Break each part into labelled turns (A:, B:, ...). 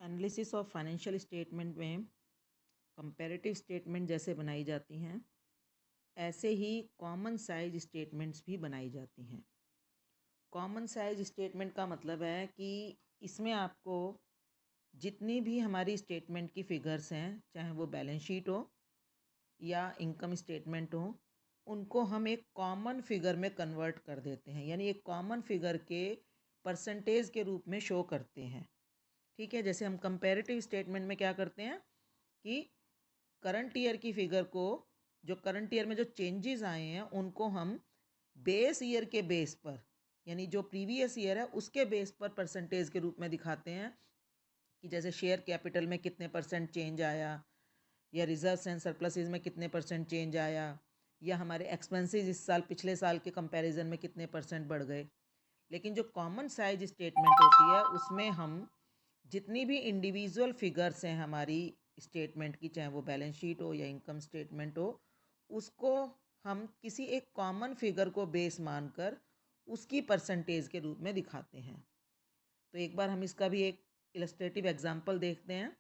A: Analysis of financial statement में comparative statement जैसे बनाई जाती हैं, ऐसे ही कॉमन साइज स्टेटमेंट्स भी बनाई जाती हैं। कॉमन साइज स्टेटमेंट का मतलब है कि इसमें आपको जितनी भी हमारी स्टेटमेंट की फ़िगर्स हैं, चाहे वो बैलेंस शीट हो या इनकम स्टेटमेंट हो, उनको हम एक कॉमन फिगर में कन्वर्ट कर देते हैं, यानी एक कॉमन फिगर के परसेंटेज के रूप में शो करते हैं। ठीक है, जैसे हम कंपैरेटिव स्टेटमेंट में क्या करते हैं कि करंट ईयर की फिगर को, जो करंट ईयर में जो चेंजेस आए हैं उनको हम बेस ईयर के बेस पर, यानी जो प्रीवियस ईयर है उसके बेस पर परसेंटेज के रूप में दिखाते हैं कि जैसे शेयर कैपिटल में कितने परसेंट चेंज आया, या रिजर्व्स एंड सरप्लसेस में कितने परसेंट चेंज आया, या हमारे एक्सपेंसेस इस साल पिछले साल के कंपैरिजन में कितने परसेंट बढ़ गए। लेकिन जो कॉमन साइज स्टेटमेंट होती है उसमें हम जितनी भी इंडिविजुअल फिगर्स हैं हमारी स्टेटमेंट की, चाहे वो बैलेंस शीट हो या इनकम स्टेटमेंट हो, उसको हम किसी एक कॉमन फिगर को बेस मानकर उसकी परसेंटेज के रूप में दिखाते हैं। तो एक बार हम इसका भी एक इलस्ट्रेटिव एग्जांपल देखते हैं।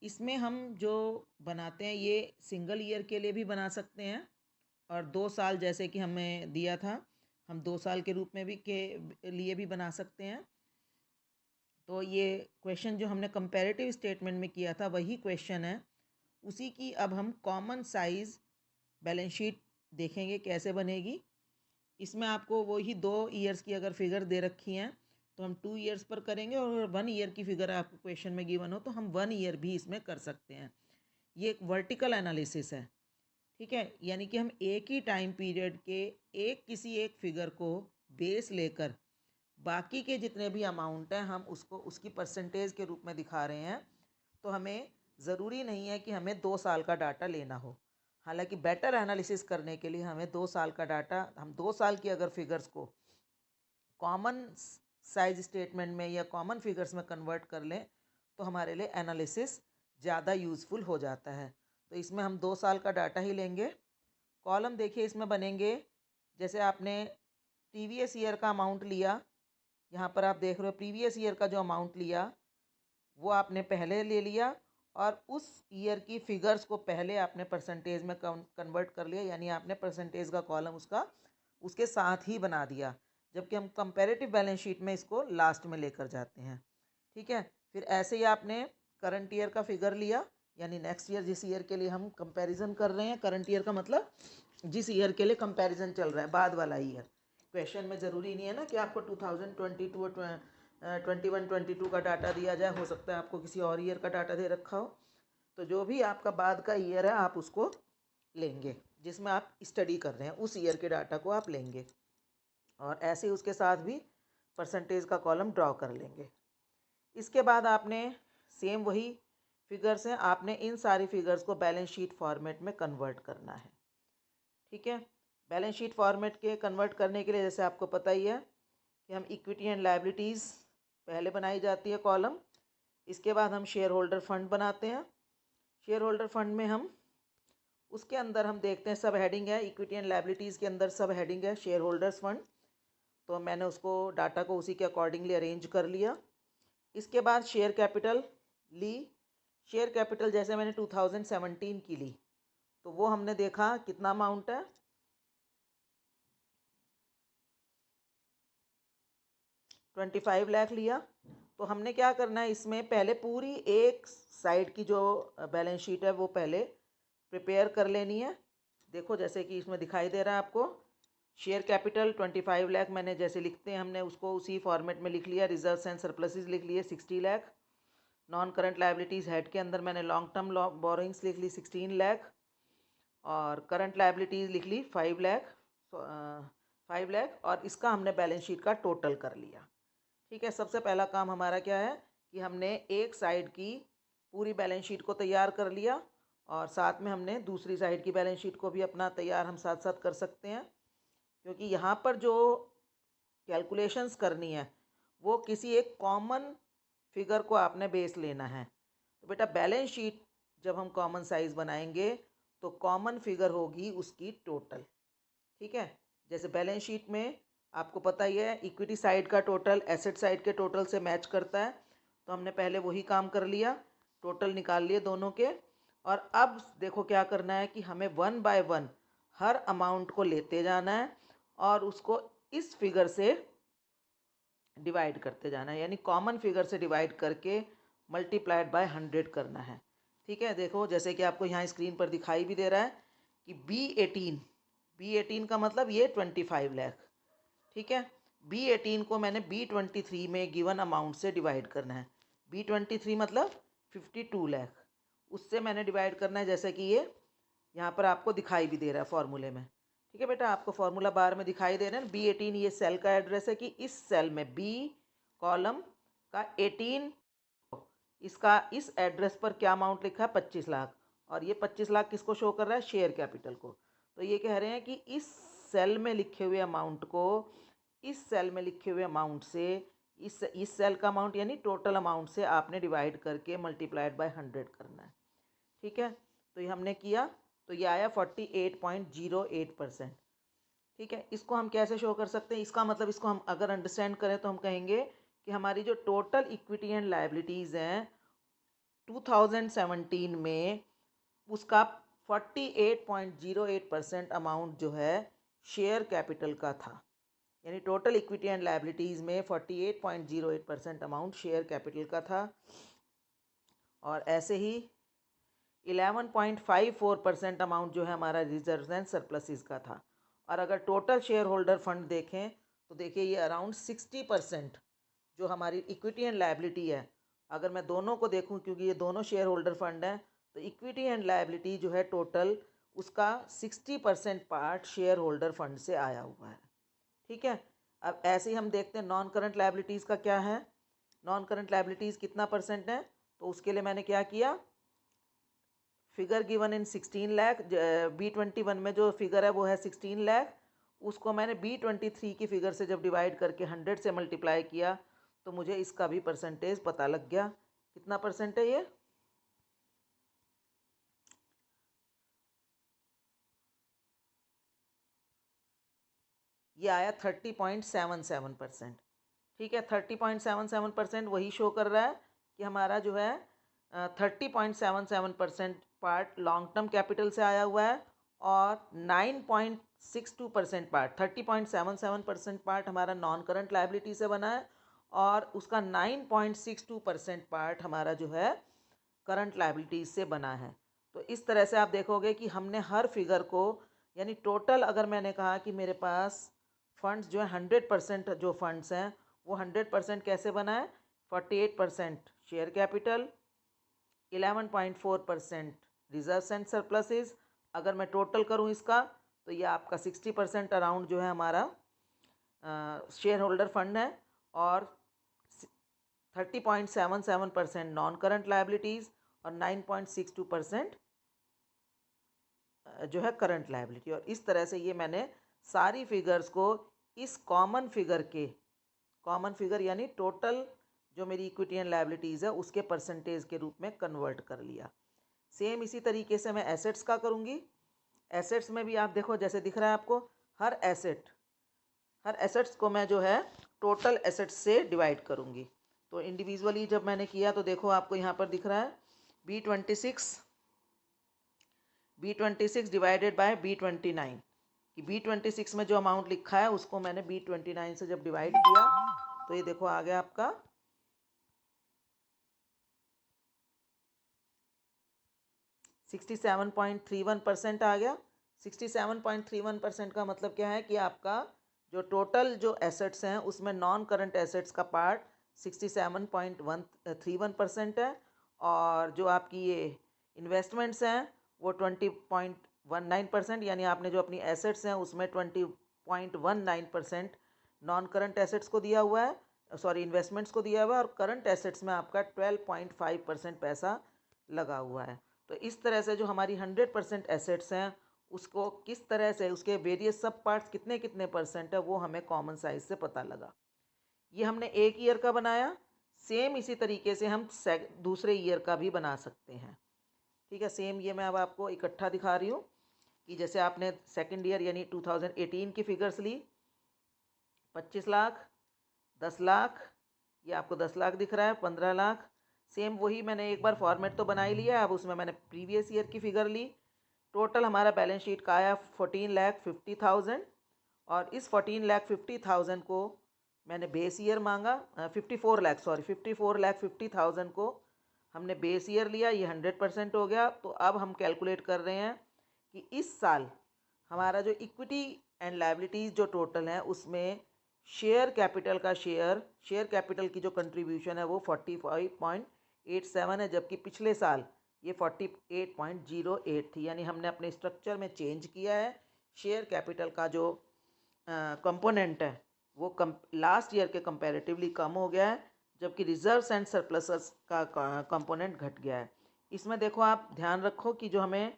A: इसमें हम जो बनाते हैं ये सिंगल ईयर के लिए भी बना सकते हैं, और 2 साल जैसे कि हमें दिया था, हम 2 साल के रूप में भी के लिए भी बना सकते हैं। तो ये क्वेश्चन जो हमने कंपैरेटिव स्टेटमेंट में किया था वही क्वेश्चन है, उसी की अब हम कॉमन साइज बैलेंस शीट देखेंगे कैसे बनेगी। इसमें आपको वही 2 ईयर्स की अगर फिगर दे रखी हैं तो हम 2 ईयर्स पर करेंगे, और अगर 1 ईयर की फिगर आपको क्वेश्चन में गिवन हो तो हम 1 ईयर भी इसमें कर सकते हैं। ये एक वर्टिकल एनालिसिस है। ठीक है, यानी कि हम एक ही टाइम पीरियड के किसी एक फिगर को बेस लेकर बाकी के जितने भी अमाउंट हैं हम उसको उसकी परसेंटेज के रूप में दिखा रहे हैं। तो हमें ज़रूरी नहीं है कि हमें 2 साल का डाटा लेना हो। हालांकि बेटर एनालिसिस करने के लिए हमें 2 साल का डाटा, हम 2 साल की अगर फिगर्स को कॉमन साइज स्टेटमेंट में या कॉमन फिगर्स में कन्वर्ट कर लें तो हमारे लिए एनालिसिस ज़्यादा यूज़फुल हो जाता है। तो इसमें हम 2 साल का डाटा ही लेंगे। कॉलम देखिए इसमें बनेंगे, जैसे आपने प्रीवियस ईयर का अमाउंट लिया, यहाँ पर आप देख रहे हो प्रीवियस ईयर का जो अमाउंट लिया वो आपने पहले ले लिया, और उस ईयर की फिगर्स को पहले आपने परसेंटेज में कन्वर्ट कर लिया, यानी आपने परसेंटेज का कॉलम उसका उसके साथ ही बना दिया, जबकि हम कंपैरेटिव बैलेंस शीट में इसको लास्ट में लेकर जाते हैं। ठीक है, फिर ऐसे ही आपने करंट ईयर का फिगर लिया, यानी नेक्स्ट ईयर जिस ईयर के लिए हम कंपैरिजन कर रहे हैं, करंट ईयर का मतलब जिस ईयर के लिए कंपैरिजन चल रहा है, बाद वाला ईयर। क्वेश्चन में ज़रूरी नहीं है ना कि आपको 2022 और 21-22 का डाटा दिया जाए, हो सकता है आपको किसी और ईयर का डाटा दे रखा हो। तो जो भी आपका बाद का ईयर है आप उसको लेंगे, जिसमें आप स्टडी कर रहे हैं उस ईयर के डाटा को आप लेंगे, और ऐसे ही उसके साथ भी परसेंटेज का कॉलम ड्रॉ कर लेंगे। इसके बाद आपने सेम वही फिगर्स हैं, आपने इन सारी फिगर्स को बैलेंस शीट फॉर्मेट में कन्वर्ट करना है। ठीक है, बैलेंस शीट फॉर्मेट के कन्वर्ट करने के लिए जैसे आपको पता ही है कि हम इक्विटी एंड लायबिलिटीज़ पहले बनाई जाती है कॉलम। इसके बाद हम शेयर होल्डर फंड बनाते हैं। शेयर होल्डर फंड में हम उसके अंदर हम देखते हैं सब हेडिंग है, इक्विटी एंड लायबिलिटीज़ के अंदर सब हेडिंग है शेयर होल्डर्स फंड। तो मैंने उसको डाटा को उसी के अकॉर्डिंगली अरेंज कर लिया। इसके बाद शेयर कैपिटल ली। शेयर कैपिटल जैसे मैंने 2017 की ली, तो वो हमने देखा कितना अमाउंट है, 25 लाख लिया। तो हमने क्या करना है, इसमें पहले पूरी एक साइड की जो बैलेंस शीट है वो पहले प्रिपेयर कर लेनी है। देखो जैसे कि इसमें दिखाई दे रहा है आपको, शेयर कैपिटल 25 लाख मैंने जैसे लिखते हैं हमने उसको उसी फॉर्मेट में लिख लिया। रिजर्व्स एंड सरप्लसेस लिख लिए 60 lakh. Non current liabilities head के अंदर मैंने लॉन्ग टर्म बोरोइंग्स लिख ली 16 लाख, और करंट लायबिलिटीज़ लिख ली 5 लाख, 5 लाख, और इसका हमने बैलेंस शीट का टोटल कर लिया। ठीक है, सबसे पहला काम हमारा क्या है कि हमने एक साइड की पूरी बैलेंस शीट को तैयार कर लिया, और साथ में हमने दूसरी साइड की बैलेंस शीट को भी अपना तैयार हम साथ साथ कर सकते हैं, क्योंकि यहाँ पर जो कैलकुलेशंस करनी है वो किसी एक कॉमन फिगर को आपने बेस लेना है। तो बेटा बैलेंस शीट जब हम कॉमन साइज बनाएंगे तो कॉमन फिगर होगी उसकी टोटल। ठीक है, जैसे बैलेंस शीट में आपको पता ही है इक्विटी साइड का टोटल एसेट साइड के टोटल से मैच करता है, तो हमने पहले वही काम कर लिया, टोटल निकाल लिए दोनों के। और अब देखो क्या करना है कि हमें 1 बाय 1 हर अमाउंट को लेते जाना है और उसको इस फिगर से डिवाइड करते जाना है, यानी कॉमन फिगर से डिवाइड करके मल्टीप्लाइड बाय 100 करना है। ठीक है, देखो जैसे कि आपको यहाँ स्क्रीन पर दिखाई भी दे रहा है कि B18 का मतलब ये 25 लाख। ठीक है, B18 को मैंने B23 में गिवन अमाउंट से डिवाइड करना है। B23 मतलब 52 लाख, उससे मैंने डिवाइड करना है, जैसे कि ये यहाँ पर आपको दिखाई भी दे रहा है फॉर्मूले में। ठीक है बेटा, आपको फॉर्मूला बार में दिखाई दे रहा है। B18 ये सेल का एड्रेस है कि इस सेल में B कॉलम का 18, इसका इस एड्रेस पर क्या अमाउंट लिखा है 25 लाख, और ये 25 लाख किसको शो कर रहा है, शेयर कैपिटल को। तो ये कह रहे हैं कि इस सेल में लिखे हुए अमाउंट को इस सेल में लिखे हुए अमाउंट से इस सेल का अमाउंट यानी टोटल अमाउंट से आपने डिवाइड करके मल्टीप्लाइड बाय 100 करना है। ठीक है, तो ये हमने किया, तो ये आया 48.08%। ठीक है, इसको हम कैसे शो कर सकते हैं, इसका मतलब इसको हम अगर अंडरस्टैंड करें तो हम कहेंगे कि हमारी जो टोटल इक्विटी एंड लायबिलिटीज़ हैं 2017 में, उसका 48.08% अमाउंट जो है शेयर कैपिटल का था। यानी टोटल इक्विटी एंड लायबिलिटीज़ में 48.08% अमाउंट शेयर कैपिटल का था। और ऐसे ही 11.54% अमाउंट जो है हमारा रिजर्व एंड सरप्लसेस का था। और अगर टोटल शेयर होल्डर फंड देखें तो देखिए ये अराउंड 60% जो हमारी इक्विटी एंड लायबिलिटी है, अगर मैं दोनों को देखूं क्योंकि ये दोनों शेयर होल्डर फंड हैं, तो इक्विटी एंड लायबिलिटी जो है टोटल उसका 60% पार्ट शेयर होल्डर फंड से आया हुआ है। ठीक है, अब ऐसे ही हम देखते हैं नॉन करंट लायबिलिटीज़ का क्या है। नॉन करंट लायबिलिटीज़ कितना परसेंट है, तो उसके लिए मैंने क्या किया, figure given in 16 lakh, B21 में जो फिगर है वो है 16 लाख, उसको मैंने B23 की फिगर से जब डिवाइड करके 100 से मल्टीप्लाई किया तो मुझे इसका भी परसेंटेज पता लग गया। कितना परसेंट है ये आया 30.77%। ठीक है, 30.77% वही शो कर रहा है कि हमारा जो है 30.77% पार्ट लॉन्ग टर्म कैपिटल से आया हुआ है और 9.62% पार्ट 30.77% पार्ट हमारा नॉन करंट लायबिलिटी से बना है और उसका 9.62% पार्ट हमारा जो है करंट लायबिलिटीज से बना है। तो इस तरह से आप देखोगे कि हमने हर फिगर को, यानी टोटल अगर मैंने कहा कि मेरे पास फंड्स जो है 100% जो फंड्स हैं वो 100% कैसे बना है, 48% share capital, 11.4% reserves and surpluses. अगर मैं टोटल करूं इसका तो ये आपका 60% अराउंड जो है हमारा शेयर होल्डर फंड है और 30.77% नॉन करंट लायबिलिटीज़ और 9.62% जो है करंट लायबिलिटी। और इस तरह से ये मैंने सारी फिगर्स को इस कॉमन फिगर यानी टोटल जो मेरी इक्विटी एंड लायबिलिटीज़ है उसके परसेंटेज के रूप में कन्वर्ट कर लिया। सेम इसी तरीके से मैं एसेट्स का करूँगी। एसेट्स में भी आप देखो जैसे दिख रहा है आपको, हर एसेट्स को मैं जो है टोटल एसेट्स से डिवाइड करूँगी। तो इंडिविजुअली जब मैंने किया तो देखो आपको यहाँ पर दिख रहा है B26 डिवाइडेड बाय B29 कि B26 में जो अमाउंट लिखा है उसको मैंने B29 से जब डिवाइड किया तो ये देखो आ गया आपका 67.31% आ गया। 67.31% का मतलब क्या है कि आपका जो टोटल जो एसेट्स हैं उसमें नॉन करंट एसेट्स का पार्ट 67.31% है और जो आपकी ये इन्वेस्टमेंट्स हैं वो 20.19%, यानी आपने जो अपनी एसेट्स हैं उसमें 20.19% नॉन करंट एसेट्स को दिया हुआ है, सॉरी इन्वेस्टमेंट्स को दिया हुआ है, और करंट एसेट्स में आपका 12.5% पैसा लगा हुआ है। तो इस तरह से जो हमारी 100% एसेट्स हैं उसको किस तरह से उसके वेरियस सब पार्ट्स कितने कितने परसेंट है वो हमें कॉमन साइज से पता लगा। ये हमने एक ईयर का बनाया, सेम इसी तरीके से हम दूसरे ईयर का भी बना सकते हैं। ठीक है, सेम ये मैं अब आपको इकट्ठा दिखा रही हूँ कि जैसे आपने सेकेंड ईयर यानी 2018 की फिगर्स ली, 25 लाख, 10 लाख, ये आपको 10 लाख दिख रहा है, 15 लाख। सेम वही मैंने एक बार फॉर्मेट तो बना ही लिया, अब उसमें मैंने प्रीवियस ईयर की फिगर ली। टोटल हमारा बैलेंस शीट का आया 14,50,000 और इस 14,50,000 को मैंने बेस ईयर मांगा, 54,50,000 को हमने बेस ईयर लिया, ये 100% हो गया। तो अब हम कैलकुलेट कर रहे हैं कि इस साल हमारा जो इक्विटी एंड लायबिलिटीज़ जो टोटल है उसमें शेयर कैपिटल का शेयर कैपिटल की जो कंट्रीब्यूशन है वो 45.87 है, जबकि पिछले साल ये 48.08 थी। यानी हमने अपने स्ट्रक्चर में चेंज किया है। शेयर कैपिटल का जो कंपोनेंट है वो लास्ट ईयर के कंपैरेटिवली कम हो गया है, जबकि रिजर्व्स एंड सरप्लसेस का कंपोनेंट घट गया है। इसमें देखो आप ध्यान रखो कि जो हमें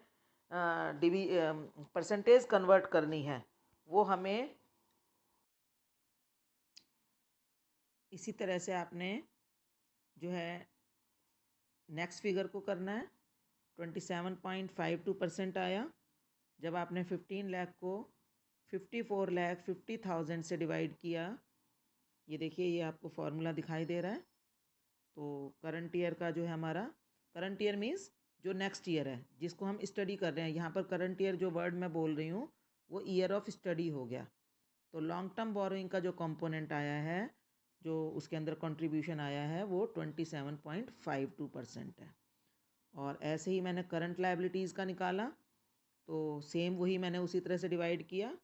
A: परसेंटेज कन्वर्ट करनी है वो हमें इसी तरह से आपने जो है नेक्स्ट फिगर को करना है। 27.52% आया। जब आपने 15 लाख को 54,50,000 से डिवाइड किया, ये देखिए ये आपको फॉर्मूला दिखाई दे रहा है। तो करंट ईयर का जो है हमारा, करंट ईयर मीन्स जो नेक्स्ट ईयर है जिसको हम स्टडी कर रहे हैं, यहाँ पर करंट ईयर जो वर्ड मैं बोल रही हूँ वो ईयर ऑफ स्टडी हो गया। तो लॉन्ग टर्म बोरोइंग का जो कंपोनेंट आया है, जो उसके अंदर कंट्रीब्यूशन आया है वो 27.52% है। और ऐसे ही मैंने करंट लायबिलिटीज़ का निकाला, तो सेम वही मैंने उसी तरह से डिवाइड किया।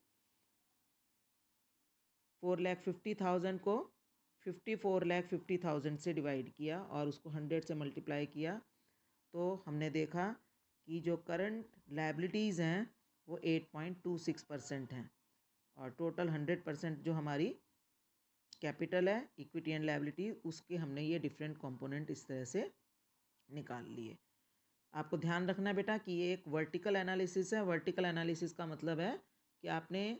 A: 4,50,000 को 54,50,000 से डिवाइड किया और उसको 100 से मल्टीप्लाई किया। तो हमने देखा कि जो करंट लायबिलिटीज़ हैं वो 8.26% हैं और टोटल 100% जो हमारी कैपिटल है, इक्विटी एंड लायबिलिटी, उसके हमने ये डिफरेंट कंपोनेंट इस तरह से निकाल लिए। आपको ध्यान रखना है बेटा कि ये एक वर्टिकल एनालिसिस है। वर्टिकल एनालिसिस का मतलब है कि आपने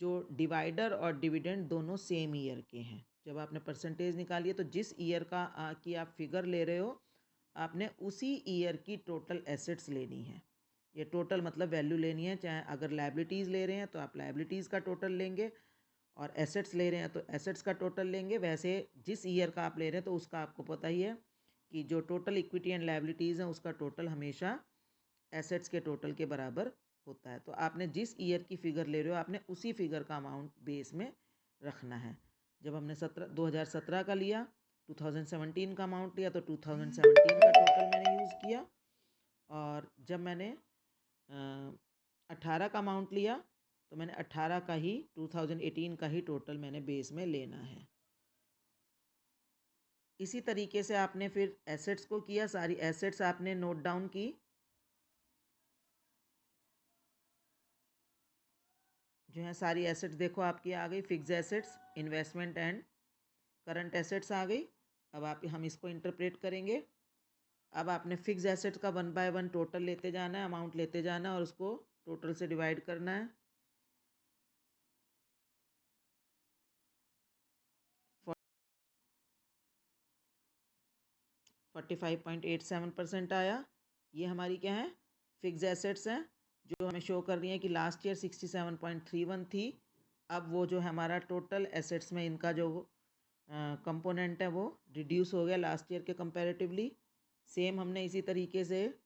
A: जो डिवाइडर और डिविडेंड दोनों सेम ईयर के हैं। जब आपने परसेंटेज निकाली है तो जिस ईयर का की आप फिगर ले रहे हो, आपने उसी ईयर की टोटल एसेट्स लेनी है। ये टोटल मतलब वैल्यू लेनी है। चाहे अगर लायबिलिटीज़ ले रहे हैं तो आप लायबिलिटीज़ का टोटल लेंगे और एसेट्स ले रहे हैं तो एसेट्स का टोटल लेंगे। वैसे जिस ईयर का आप ले रहे हैं तो उसका आपको पता ही है कि जो टोटल इक्विटी एंड लायबिलिटीज़ हैं उसका टोटल हमेशा एसेट्स के टोटल के बराबर होता है। तो आपने जिस ईयर की फ़िगर ले रहे हो आपने उसी फिगर का अमाउंट बेस में रखना है। जब हमने 2017 का लिया, 2017 का अमाउंट लिया तो 2017 का टोटल मैंने यूज़ किया। और जब मैंने 18 का अमाउंट लिया तो मैंने 18 का ही 2018 का ही टोटल मैंने बेस में लेना है। इसी तरीके से आपने फिर एसेट्स को किया। सारी एसेट्स आपने नोट डाउन की। जो है सारी एसेट्स देखो आपकी आ गई, fix assets, investment and current assets आ गई। अब हम इसको इंटरप्रेट करेंगे। अब आपने फिक्स एसेट्स का 1 बाय 1 टोटल लेते जाना है, अमाउंट लेते जाना है और उसको टोटल से डिवाइड करना है। 45.87% आया। ये हमारी क्या है, फिक्स एसेट्स हैं जो हमें शो कर रही हैं कि लास्ट ईयर 67.31 थी। अब वो जो है हमारा टोटल एसेट्स में इनका जो कंपोनेंट है वो रिड्यूस हो गया लास्ट ईयर के कंपैरेटिवली। सेम हमने इसी तरीके से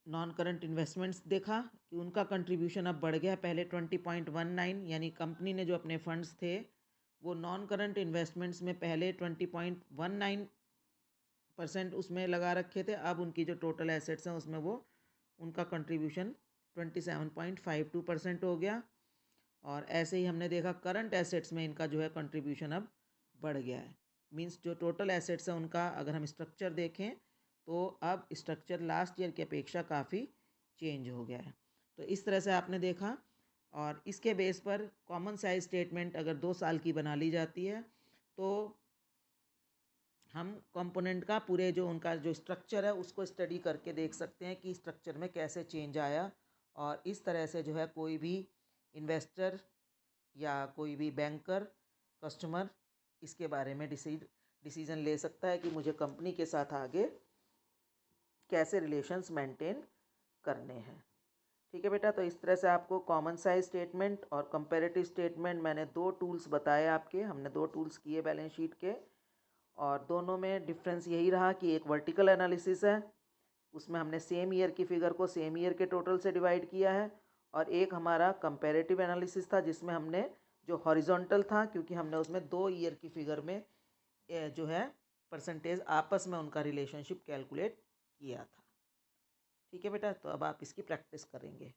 A: नॉन करंट इन्वेस्टमेंट्स देखा कि उनका कंट्रीब्यूशन अब बढ़ गया। पहले 20.19, यानी कंपनी ने जो अपने फंड्स थे वो नॉन करंट इन्वेस्टमेंट्स में पहले 20.19% उसमें लगा रखे थे। अब उनकी जो टोटल एसेट्स हैं उसमें वो उनका कंट्रीब्यूशन 27.52% हो गया। और ऐसे ही हमने देखा करंट एसेट्स में इनका जो है कंट्रीब्यूशन अब बढ़ गया है। मींस जो टोटल एसेट्स हैं उनका अगर हम स्ट्रक्चर देखें तो अब स्ट्रक्चर लास्ट ईयर की अपेक्षा काफ़ी चेंज हो गया है। तो इस तरह से आपने देखा और इसके बेस पर कॉमन साइज स्टेटमेंट अगर 2 साल की बना ली जाती है तो हम कंपोनेंट का पूरे जो उनका जो स्ट्रक्चर है उसको स्टडी करके देख सकते हैं कि स्ट्रक्चर में कैसे चेंज आया। और इस तरह से जो है कोई भी इन्वेस्टर या कोई भी बैंकर, कस्टमर इसके बारे में डिसीजन ले सकता है कि मुझे कंपनी के साथ आगे कैसे रिलेशंस मेंटेन करने हैं। ठीक है बेटा, तो इस तरह से आपको कॉमन साइज स्टेटमेंट और कंपैरेटिव स्टेटमेंट मैंने 2 टूल्स बताए आपके, हमने 2 टूल्स किए बैलेंस शीट के, और दोनों में डिफरेंस यही रहा कि एक वर्टिकल एनालिसिस है, उसमें हमने सेम ईयर की फिगर को सेम ईयर के टोटल से डिवाइड किया है, और एक हमारा कंपैरेटिव एनालिसिस था जिसमें हमने जो हॉरिजॉन्टल था, क्योंकि हमने उसमें 2 ईयर की फिगर में जो है परसेंटेज आपस में उनका रिलेशनशिप कैलकुलेट किया था। ठीक है बेटा, तो अब आप इसकी प्रैक्टिस करेंगे।